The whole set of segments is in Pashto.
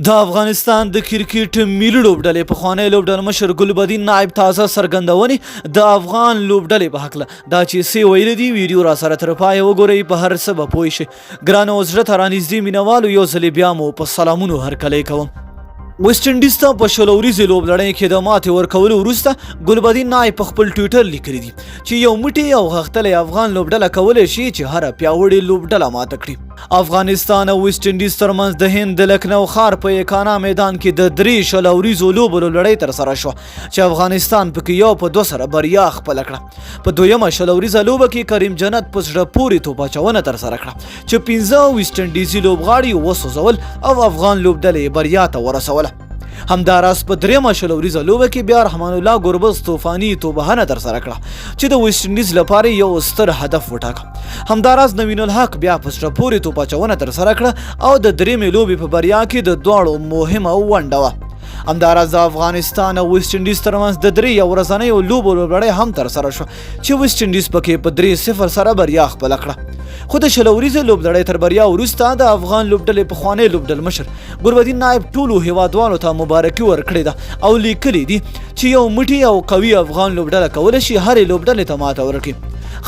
د افغانستان د کرکټ ملي لوبډلې پخوانی لوبډل مشر ګلبدین نایب تازه څرګندونې د افغان لوبډلې په هکله دا چې څه ویلي دي ویډیو را سره تر پایه وګورئ په هر څه به پوه شئ. ګرانو زړه ته رانږدې مینوالو یو ځلې بیا مو په سلامونو هرکلی کوم. ویسټ انډیز ته په 16 ورځې لوبلړۍ کې د ماتې ورکولو وروسته ګلبدین نایب په خپل ټویټر لیکلي دي چې یو موټی او غښتلی افغان لوبډله کولی شي چې هره پیاوړې لوبډله ماته کړي. افغانستان او ویسټ انډیز ترمنځ د هند د لکنو ښار په یکانا میدان کې د 3 ورځو لوبو لوبلړۍ ترسره شوه چې افغانستان پکې یو په 2 سره بریا خپله کړه. په دویمه 16 ورځه لوبه کې کریم جنت په زړه پورې توپ اچونه ترسره کړه چې 15 ویسټ انډیزي لوبغاړي وسوځول او افغان لوبډلې بریا ته ورسوله. همداراز په درېمه 16 ورځه لوبه کې بیا رحمان الله ګربز طوفاني توبهنه ترسره کړه چې د ویسټ انډیز لپاره یو ستر هدف وټاکه. همداراز نوین الحق بیا په زړه پورې توپ اچونه ترسره کړه او د درېمې لوبې په بریا کې د دواړو مهمه ونډه وه. همداراز د افغانستان او ویسټ انډیز ترمنځ د 3 ورځنیو لوبو لوبلړۍ هم ترسره شوه چې ویسټ انډیز پکې په 3-0 سره بریا خپله کړه. خو د 16 ورځې لوبلړۍ تر بریا وروسته د افغان لوبډلې پخوانی لوبډل مشر ګلبدین نایب ټولو هیوادوالو ته مبارکي ورکړې ده او لیکلي دي چې یو موټی او قوي افغان لوبډله کولی شي هرې لوبډلې ته ماته ورکړي.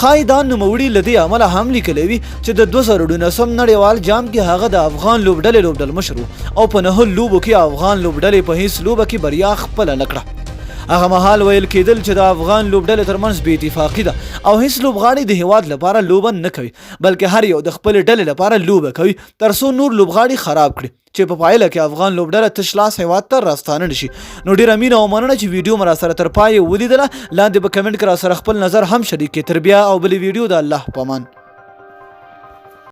ښایي دا نوموړي له دې امله هم لیکلی وي چې د 2019 نړیوال جام کې هغه د افغان لوبډلې لوبډل مشر او په 9 لوبو کې افغان لوبډلې په هیڅ لوبه کې بریا خپله نه کړه. هغه مهال ویل کېدل چې د افغان لوبډلې ترمنځ بې اتفاقي ده او هیڅ لوبغاړي د هیواد لپاره لوبه نه کوي بلکې هر یو د خپلې ډلې لپاره لوبه کوي تر څو نور لوبغاړي خراب کړي چې په پایله کې افغان لوبډله تش لاس هیواد ته راستانه نشي. نو ډېره مینه او مننه چې ویډیو مو را سره تر پایه ولیدله. لاندې په کمنټ کې را سره خپل نظر هم شریک کړئ. تر بیا او بلې ویډیو د الله په امان.